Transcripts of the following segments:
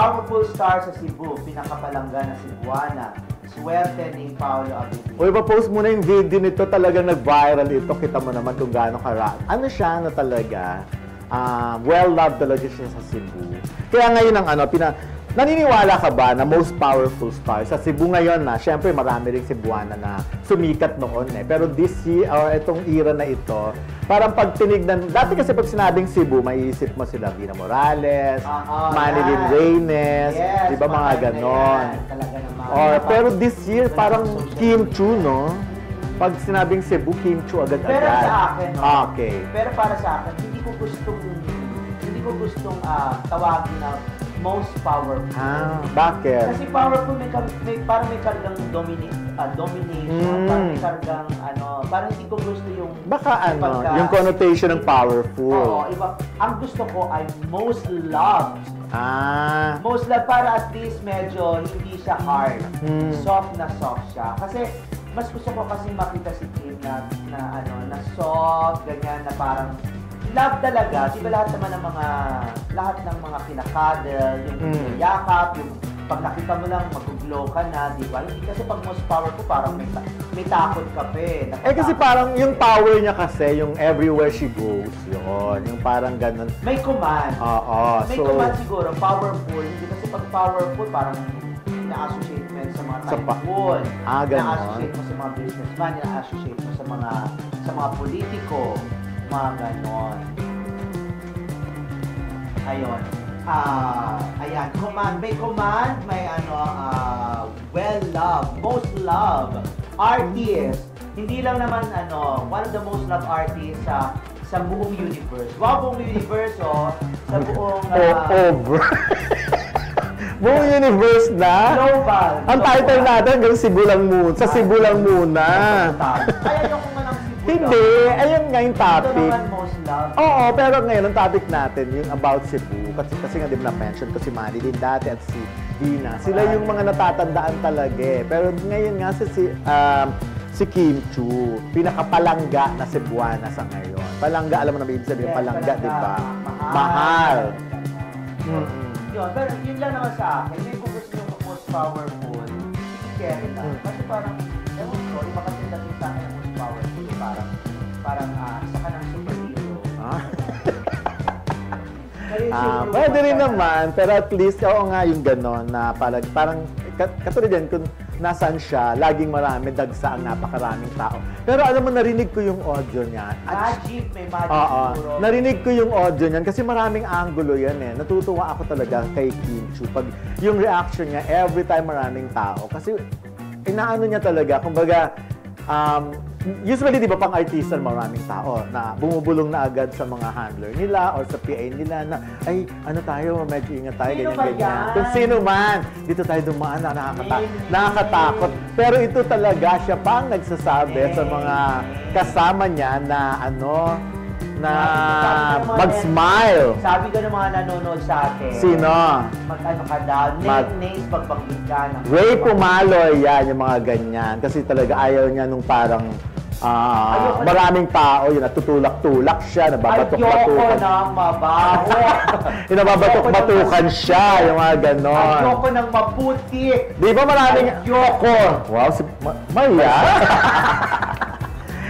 Powerful star sa Cebu, pinakapalangga na Cebuana. Swerte ni Paolo Abilino. Uy, pa-post muna yung video nito, talagang nag-viral ito. Kita mo naman kung gaano karami. Ano siya na talaga, well-loved talaga siya sa Cebu. Kaya ngayon ang naniniwala ka ba na most powerful star sa Cebu ngayon na, syempre marami ring Cebuana na sumikat noon eh. Pero this year, or itong era na ito, parang pag tinignan, dati kasi pag sinabing Cebu, maiisip mo sila Vina Morales, Manilyn Reynes, di ba mga ganon. Or, pero this year, parang Kim Chiu, no? Pag sinabing Cebu, Kim Chiu agad-agad. Pero sa akin, no? Okay. Pero para sa akin, hindi ko gustong tawagin na most powerful. Bakit? Kasi powerful parang may kargang domination, parang may kargang parang hindi ko gusto yung baka yung connotation ng powerful. Oo, iba. Ang gusto ko ay most loved. Most loved para at least medyo hindi siya hard. Soft siya. Kasi mas gusto ko kasi makita si Kim na soft, ganyan na parang love talaga. Di ba lahat ng mga kinakadel, yung yakap, yung pag nakita mo lang, mag-glow ka na, di ba? Hindi kasi pag most powerful, parang may takot ka pa eh. Kasi parang yung power niya kasi, yung everywhere she goes, yun. Yung parang ganun. May command. Oo. May command siguro, powerful. Hindi kasi pag powerful, parang ina-associate mo sa mga tycoon. Ina-associate mo sa mga businessman, ina-associate mo sa mga politiko. Mga ganon. Ayun. Ayan. May command, may well-loved, most loved artist. Hindi lang naman one of the most loved artists sa buong universe. Wow, buong universe, sa buong buong universe na? Global. Ang title natin, Cebu lang muna. Sa Cebu lang muna. Kaya yung hindi, ayun nga yung topic. Ito naman most loved. Oo, pero ngayon ang topic natin, yung about Cebu. Kasi nga di ba na-mention ko si Manny din dati at si Dina. Sila yung mga natatandaan talaga eh. Pero ngayon nga si Kim Chiu, pinakapalangga na Cebuana sa ngayon. Palangga, alam mo na ibig sabihin, palangga, di ba? Mahal. Yun, pero yun lang naman sa akin. May kung gusto yung most powerful, si Kevin lang. Kasi parang, ewan ko, iba kasi dating sa akin ang most powerful. Parang isa ka ng superhero. Pwede rin naman, pero at least, oo nga yung gano'n na parang katulad yan, kung nasaan siya, laging marami, dagsa ang napakaraming tao. Pero alam mo, narinig ko yung audio niya. May magic siguro. Narinig ko yung audio niyan kasi maraming angulo yan eh. Natutuwa ako talaga kay Kim Chiu. Pag yung reaction niya, every time maraming tao. Kasi inaano niya talaga, kumbaga, usually, di ba, pang artista maraming tao na bumubulong na agad sa mga handler nila or sa PA nila na, ay, tayo, medyo ingat tayo, ganyan. Kung sino man, dito tayo dumaan na nakakatakot. Pero ito talaga, siya pang nagsasabi sa mga kasama niya na mag-smile. Sabi ko ng mga nanonood sa atin. Sino? Mag-ano ka daw, names pagbanggit ka. Ray Pumaloy, yan, yung mga ganyan. Kasi talaga ayaw niya nung parang maraming tao, yun, natutulak-tulak siya, nababatok-batukan. Ayoko ng mabaho. Nababatok-batukan siya, yung mga ganon. Ayoko ng maputi. Di ba maraming... Ayoko! Wow, Maya!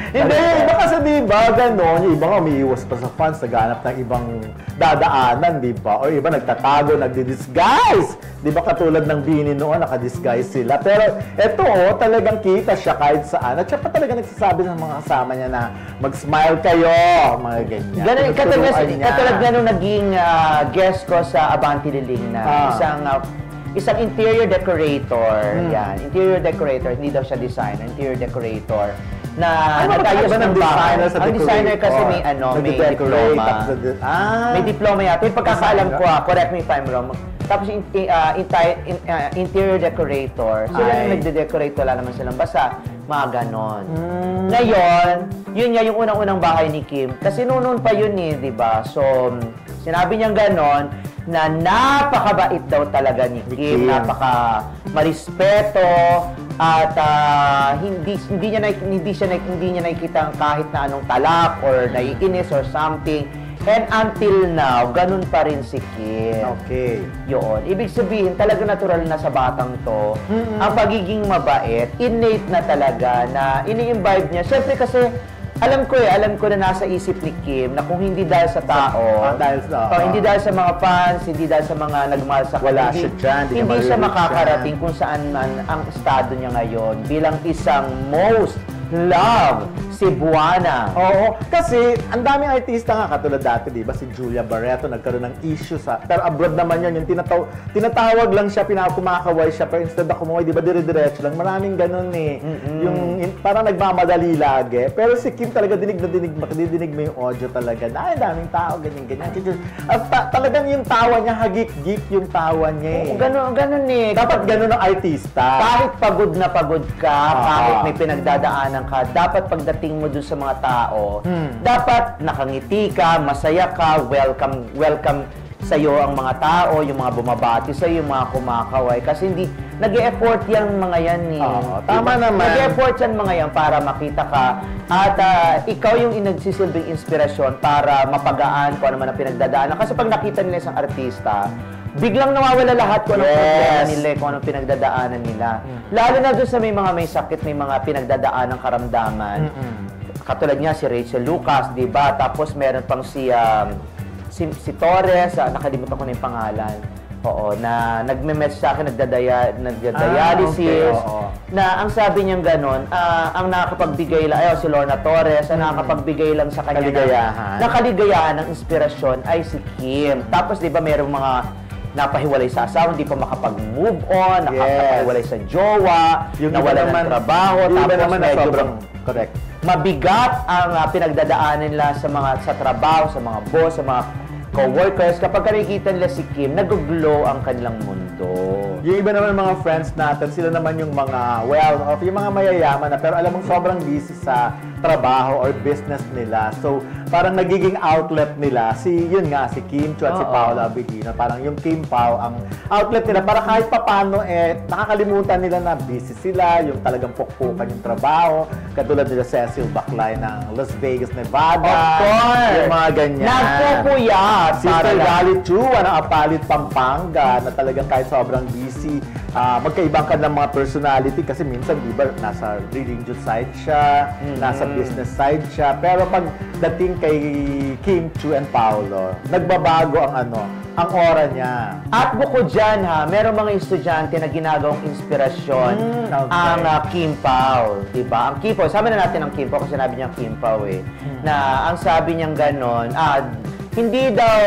Hindi, iba kasi diba, gano'n, yung iba nga umiiwas pa sa fans, naghanap ng ibang dadaanan, diba? O iba nagtatago, nagdi-disguise. Diba katulad ng Bini noon, nakadisguise sila. Pero eto, talagang kita siya kahit saan. At siya pa talaga nagsasabi ng mga kasama niya na mag-smile kayo, mga ganyan. Katulad na nung naging guest ko sa Abante Liling na isang interior decorator. Yan, interior decorator, hindi daw siya designer, interior decorator. Na nag-ayos ng designer sa Ang designer kasi may diploma. May diploma yata. Yung pagkakaalam ko, correct me if I'm wrong. Tapos interior decorator. Sila yung nagde-decorate, wala naman silang basa. Mga ganon. Ngayon, yun nga yung unang-unang bahay ni Kim. Kasi noon pa yun eh, di ba? So, sinabi niyang ganon, na napakabait daw talaga ni Kim. Napaka-marispeto. At hindi niya nakikita kahit na anong talak or naiinis or something. And until now, ganun pa rin si Kim. Okay. Yun. Ibig sabihin, talaga natural na sa batang to. Ang pagiging mabait, innate na talaga, na ini-imbibe niya. Siyempre kasi, alam ko na nasa isip ni Kim na kung hindi dahil sa tao, hindi dahil sa mga fans, hindi dahil sa mga nagmahal sa kanya, hindi siya makakarating kung saan man ang estado niya ngayon bilang isang most loved Cebuana. Oo, kasi ang daming artista nga katulad dati, di ba? Si Julia Barreto nagkaroon ng issue pero abroad naman yun, yung tinatawag lang siya, kumakaway siya, pero instead na kumaway, di ba, dire-diretso lang. Maraming ganun eh. Yung parang nagmamadali lagi. Pero si Kim talaga dinig mo yung audio talaga. Daming tao, ganyan. At talagang yung tawa niya, hagik-gik yung tawa niya eh. Ganun eh. Dapat ganun ang artista. Kahit pagod na pagod ka, kahit may pinagdadaanan ka, dapat pagdating mo dun sa mga tao, dapat nakangiti ka, masaya ka, welcome sa'yo ang mga tao, yung mga bumabati sa'yo, yung mga kumakaway. Kasi hindi, nag-e-effort yan mga yan eh. Tama naman. Nag-e-effort yan mga yan para makita ka at ikaw yung nagsisilbing inspirasyon para mapagaan kung ano man ang pinagdadaanan. Kasi pag nakita nila isang artista, biglang nawawala lahat kung anong problema nila, kung anong pinagdadaanan nila. Lalo na doon sa may sakit, may mga pinagdadaan ng karamdaman. Katulad niya si Rachel Lucas, di ba? Tapos meron pang si Torres, nakalimutan ko na yung pangalan. Oo, na nagme-message sa akin, nagda-dialysis. Na ang sabi niyang ganon, ang nakakapagbigay lang, si Lorna Torres, ang nakakapagbigay lang sa kanya na kaligayahan ng inspirasyon ay si Kim. Tapos di ba merong mga napahiwalay sa asawa, hindi pa makapag-move on, nakapahiwalay sa jowa, nawala ng trabaho, tapos medyo correct. Mabigat ang pinagdadaanan nila sa trabaho, sa mga boss, sa mga co-workers. Kapag nakikita nila si Kim, nag-glow ang kanilang mundo. Yung iba naman mga friends natin, sila naman yung mga well-off, yung mga mayayaman na pero alam mong sobrang busy sa trabaho or business nila. So, parang nagiging outlet nila si Kim Chu at si Paolo Abilino. Parang yung Kim Pao ang outlet nila para kahit papano nakakalimutan nila na busy sila, yung talagang pukpukan yung trabaho. Katulad nila Cecil Baclay ng Las Vegas, Nevada. Of course! Yung mga ganyan. Nagpupuyat! Sister Gali Chua ng Apalit, Pampanga na talagang kahit sobrang busy, magkaibang ka ng mga personality kasi minsan, di ba, nasa religious side siya, nasa business side siya. Pero pagdating kay Kim Chu and Paolo, nagbabago ang aura niya. At bukod dyan merong mga estudyante na ginagawang inspirasyon ang Kim Pao, diba? Ang Kim Pao, sabi na natin ang Kim Pao kasi sinabi niya Kim Pao na ang sabi niyang ganon, hindi daw,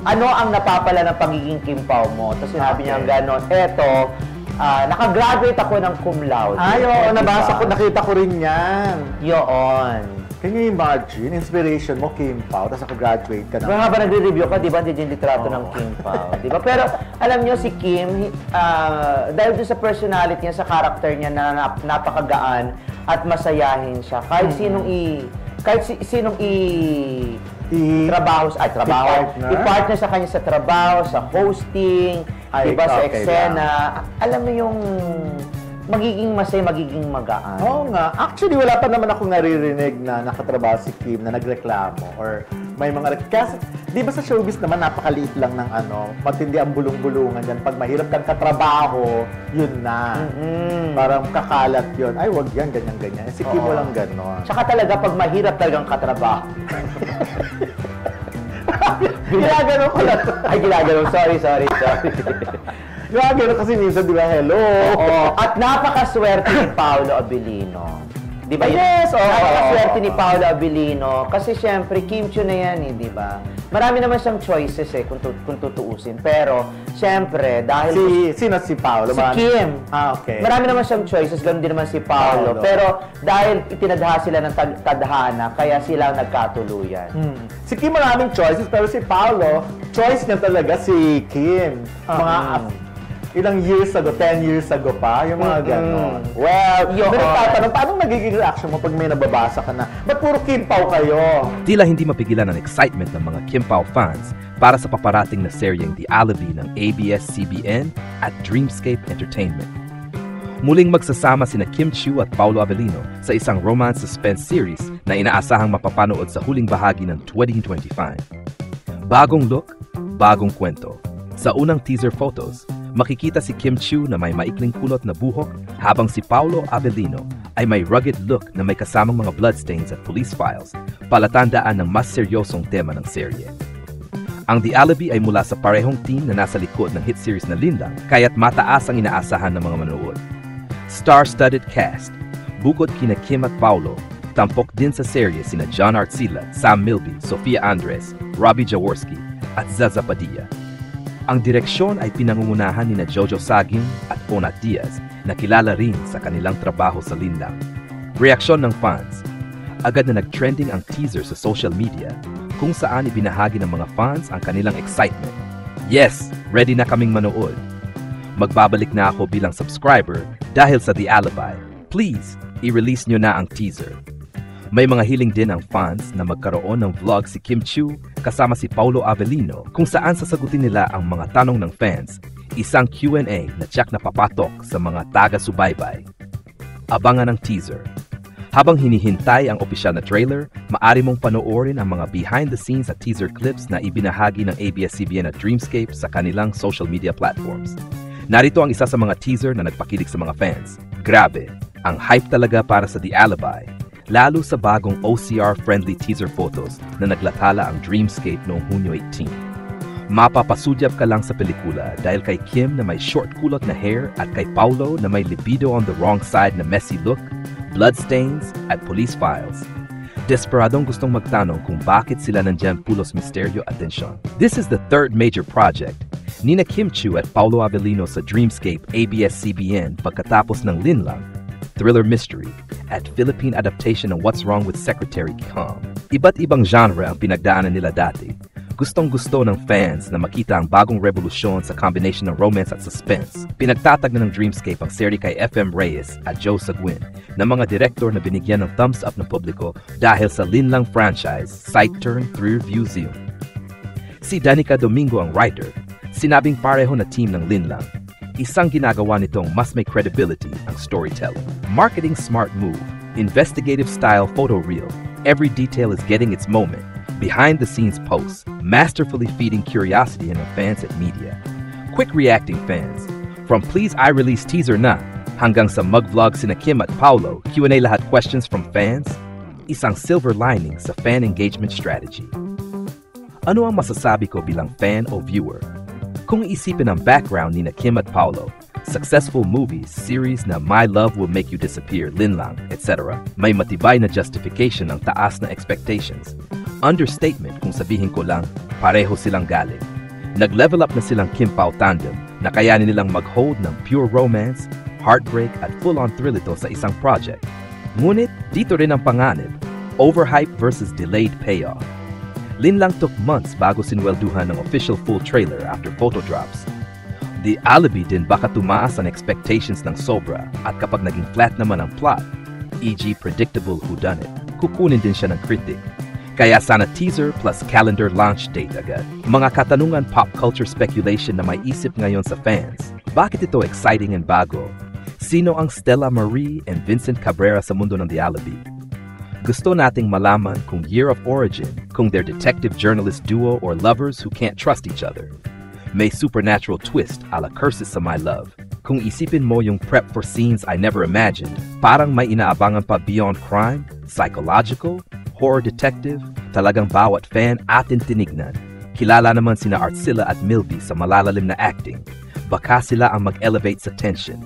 ano ang napapala ng pagiging Kim Pao mo? Tapos sinabi niya ganon, eto, nakagraduate ako ng cum laude. Oo, nabasa ko, nakita ko rin yan. Yun. Can you imagine, inspiration mo, Kim Pao, tapos ako-graduate ka na. Pero habang nagre-review ka, di ba, hindi yung litrato ng Kim Pao, di ba? Pero, alam nyo, si Kim, dahil doon sa personality niya, sa character niya na napakagaan at masayahin siya, kahit sinong i-partner sa kanya sa trabaho, sa hosting, di ba, sa eksena, alam mo yung magiging masaya, magiging magaan. Oo nga. Actually, wala pa naman ako naririnig na nakatrabaho si Kim na nagreklamo or may mga kasi di ba sa showbiz naman napakaliit lang ng matindi ang bulong-bulungan yan. Pag mahirap kang katrabaho, yun na. Parang kakalat yun. Ay, wag yan, ganyan-ganyan. Si Kim walang ganon. Tsaka talaga, pag mahirap talagang katrabaho. Ginagano ko lang. Ay, ginagano. Sorry. Ginagano kasi minsan, di ba, hello? At napakaswerte ni Paolo Abilino. Di ba? Yes! Napakaswerte ni Paolo Abilino. Kasi syempre, Kim Chu na yan, di ba? Marami naman siyang choices kung tutuusin. Pero, syempre, dahil... Sino si Paolo? Si Kim. Okay. Marami naman siyang choices, ganoon din naman si Paolo. Pero, dahil itinadha sila ng tadhana, kaya sila nagkatuluyan. Si Kim maraming choices, pero si Paolo, choice niya talaga si Kim. Mga ilang years ago, 10 years ago pa, yung mga gano'n. Well, may nagtatanong, paano nagiging reaction mo pag may nababasa ka na, ba't puro Kim Pao kayo? Tila hindi mapigilan ang excitement ng mga Kim Pao fans para sa paparating na seryeng The Alibi ng ABS-CBN at Dreamscape Entertainment. Muling magsasama sina Kim Chiu at Paolo Avellino sa isang romance suspense series na inaasahang mapapanood sa huling bahagi ng 2025. Bagong look, bagong kwento. Sa unang teaser photos, makikita si Kim Chiu na may maikling kulot na buhok habang si Paolo Avellino ay may rugged look na may kasamang mga bloodstains at police files, palatandaan ng mas seryosong tema ng serye. Ang The Alibi ay mula sa parehong team na nasa likod ng hit series na Linlang, kaya't mataas ang inaasahan ng mga manood. Star-studded cast. Bukod kina Kim at Paolo, tampok din sa serye sina John Arcila, Sam Milby, Sofia Andres, Robbie Jaworski, at Zaza Padilla. Ang direksyon ay pinangungunahan ni Jojo Sagin at Onat Diaz na kilala rin sa kanilang trabaho sa Linlang. Reaksyon ng fans. Agad na nag-trending ang teaser sa social media kung saan ibinahagi ng mga fans ang kanilang excitement. Yes, ready na kaming manood. Magbabalik na ako bilang subscriber dahil sa The Alibi. Please, i-release nyo na ang teaser. May mga hiling din ang fans na magkaroon ng vlog si Kim Chiu kasama si Paolo Avellino kung saan sasagutin nila ang mga tanong ng fans, isang Q&A na tiyak na papatok sa mga taga-subaybay. Abangan ang teaser. Habang hinihintay ang opisyal na trailer, maaari mong panoorin ang mga behind-the-scenes at teaser clips na ibinahagi ng ABS-CBN at Dreamscape sa kanilang social media platforms. Narito ang isa sa mga teaser na nagpakilig sa mga fans. Grabe, ang hype talaga para sa The Alibi, lalo sa bagong OCR-friendly teaser photos na naglathala ang Dreamscape noong Hunyo 18. Mapapasudyap ka lang sa pelikula dahil kay Kim na may short kulot na hair at kay Paolo na may libido on the wrong side na messy look, bloodstains, at police files. Desperadong gustong magtanong kung bakit sila nandyan pulos misteryo at tensyon. This is the third major project Nina Kim Chiu at Paolo Avellino sa Dreamscape ABS-CBN pagkatapos ng Linlang, thriller mystery, at Philippine adaptation ng What's Wrong with Secretary Kong. Iba't ibang genre ang pinagdaanan nila dati. Gustong-gusto ng fans na makita ang bagong revolusyon sa combination ng romance at suspense. Pinagtatag na ng Dreamscape ang serye kay FM Reyes at Joe Seguin na mga direktor na binigyan ng thumbs up ng publiko dahil sa Linlang franchise, Side Turn Through Review Zoom. Si Danica Domingo ang writer. Sinabing pareho na team ng Linlang. Isang ginagawa nitong mas may credibility ang storytelling. Marketing smart move, investigative style photo reel. Every detail is getting its moment. Behind the scenes posts, masterfully feeding curiosity in the fans at media. Quick reacting fans. From please I release teaser na hanggang sa mag-vlog sina Kim at Paolo, Q&A lahat questions from fans. Isang silver lining sa fan engagement strategy. Ano ang masasabi ko bilang fan o viewer? Kung isipin ang background ni Kim at Paolo, successful movies, series na My Love Will Make You Disappear, Linlang, etc., may matibay na justification ng taas na expectations. Understatement kung sabihin ko lang, pareho silang galing. Nag-level up na silang Kim Pao tandem na kayanin nilang mag-hold ng pure romance, heartbreak at full-on thrill ito sa isang project. Ngunit dito rin ang panganib, overhype versus delayed payoff. Linlang took months bago sinwelduhan ng official full trailer after photo drops. The Alibi din baka tumaas ang expectations ng sobra at kapag naging flat naman ang plot, e.g. predictable whodunit, kukunin din siya ng critic. Kaya sana teaser plus calendar launch date agad. Mga katanungan pop culture speculation na may isip ngayon sa fans. Bakit ito exciting and bago? Sino ang Stella Marie and Vincent Cabrera sa mundo ng The Alibi? Gusto nating malaman kung year of origin, kung they're detective-journalist duo or lovers who can't trust each other. May supernatural twist a la Curses sa My Love. Kung isipin mo yung prep for scenes I never imagined, parang may inaabangan pa beyond crime, psychological, horror detective, talagang bawat fan atin tinignan. Kilala naman sina Arcila at Milby sa malalalim na acting. Baka sila ang mag-elevate sa tension.